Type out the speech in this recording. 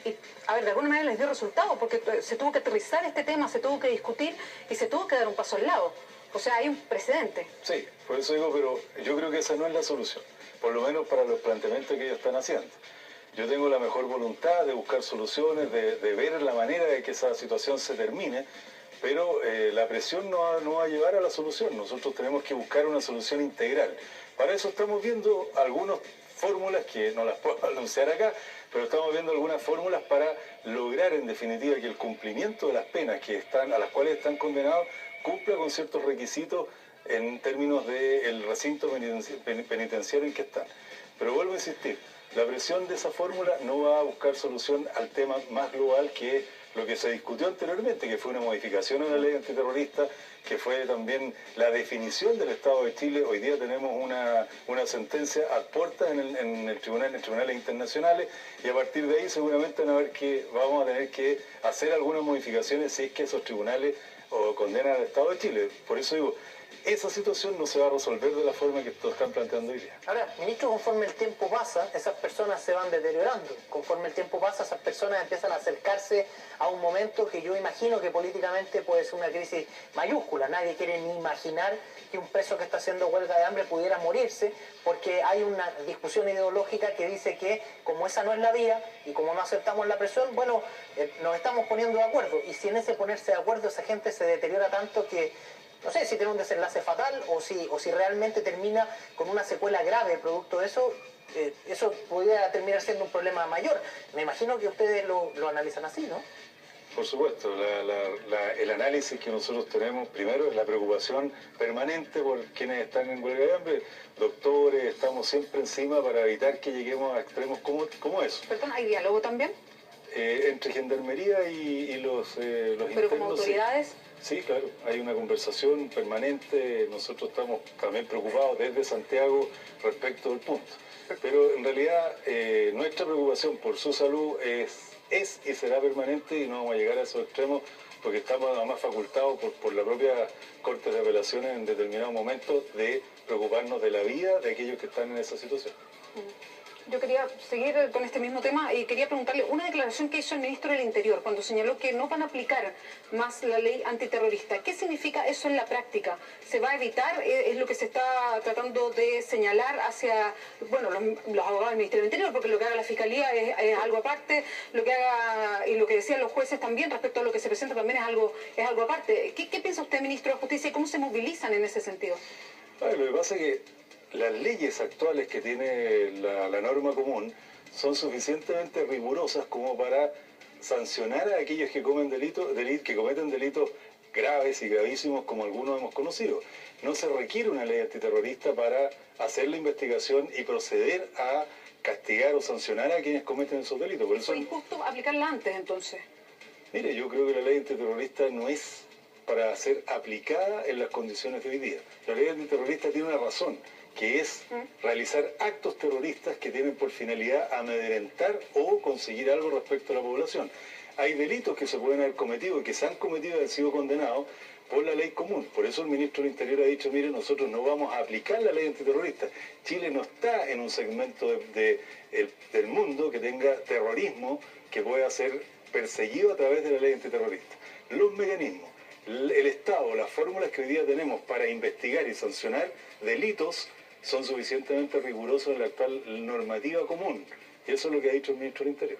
Y, a ver, de alguna manera les dio resultado, porque se tuvo que aterrizar este tema, se tuvo que discutir y se tuvo que dar un paso al lado. O sea, hay un precedente. Sí, por eso digo, pero yo creo que esa no es la solución, por lo menos para los planteamientos que ellos están haciendo. Yo tengo la mejor voluntad de buscar soluciones, de ver la manera de que esa situación se termine, pero la presión no va a llevar a la solución. Nosotros tenemos que buscar una solución integral. Para eso estamos viendo algunas fórmulas que no las puedo anunciar acá, pero estamos viendo algunas fórmulas para lograr en definitiva que el cumplimiento de las penas a las cuales están condenados cumpla con ciertos requisitos en términos del recinto penitenciario en que están. Pero vuelvo a insistir, la presión de esa fórmula no va a buscar solución al tema más global que es lo que se discutió anteriormente, que fue una modificación a la ley antiterrorista, que fue también la definición del Estado de Chile. Hoy día tenemos una sentencia a puertas en tribunales internacionales, y a partir de ahí seguramente vamos a tener que hacer algunas modificaciones si es que esos tribunales condenan al Estado de Chile. Por eso digo, esa situación no se va a resolver de la forma que todos están planteando hoy día. Ahora, ministro, conforme el tiempo pasa, esas personas se van deteriorando. Conforme el tiempo pasa, esas personas empiezan a acercarse a un momento que yo imagino que políticamente puede ser una crisis mayúscula. Nadie quiere ni imaginar que un preso que está haciendo huelga de hambre pudiera morirse, porque hay una discusión ideológica que dice que como esa no es la vía y como no aceptamos la presión, bueno, nos estamos poniendo de acuerdo. Y si en ese ponerse de acuerdo esa gente se deteriora tanto que no sé si tiene un desenlace fatal o si realmente termina con una secuela grave producto de eso, eso podría terminar siendo un problema mayor. Me imagino que ustedes lo analizan así, ¿no? Por supuesto, el análisis que nosotros tenemos primero es la preocupación permanente por quienes están en huelga de hambre. Doctores, estamos siempre encima para evitar que lleguemos a extremos como eso. Perdón, ¿hay diálogo también? Entre Gendarmería y los ¿Pero internos, como autoridades? Sí, claro, hay una conversación permanente. Nosotros estamos también preocupados desde Santiago respecto del punto. Pero en realidad nuestra preocupación por su salud es y será permanente, y no vamos a llegar a esos extremos porque estamos además facultados por la propia Corte de Apelaciones en determinados momentos de preocuparnos de la vida de aquellos que están en esa situación. Yo quería seguir con este mismo tema y quería preguntarle una declaración que hizo el ministro del Interior cuando señaló que no van a aplicar más la ley antiterrorista. ¿Qué significa eso en la práctica? ¿Se va a evitar? ¿Es lo que se está tratando de señalar hacia, bueno, los abogados del Ministerio del Interior? Porque lo que haga la Fiscalía es algo aparte, lo que haga y lo que decían los jueces también respecto a lo que se presenta también es algo aparte. ¿Qué piensa usted, ministro de Justicia, y cómo se movilizan en ese sentido? Lo que pasa es que las leyes actuales que tiene la norma común son suficientemente rigurosas como para sancionar a aquellos que cometen delitos graves y gravísimos como algunos hemos conocido. No se requiere una ley antiterrorista para hacer la investigación y proceder a castigar o sancionar a quienes cometen esos delitos. Por eso ¿Fue injusto aplicarla antes, entonces? Mire, yo creo que la ley antiterrorista no es para ser aplicada en las condiciones de hoy día. La ley antiterrorista tiene una razón, que es realizar actos terroristas que tienen por finalidad amedrentar o conseguir algo respecto a la población. Hay delitos que se pueden haber cometido y que se han cometido y han sido condenados por la ley común. Por eso el ministro del Interior ha dicho, mire, nosotros no vamos a aplicar la ley antiterrorista. Chile no está en un segmento del mundo que tenga terrorismo que pueda ser perseguido a través de la ley antiterrorista. Los mecanismos, el Estado, las fórmulas que hoy día tenemos para investigar y sancionar delitos son suficientemente rigurosos en la actual normativa común. Y eso es lo que ha dicho el ministro del Interior.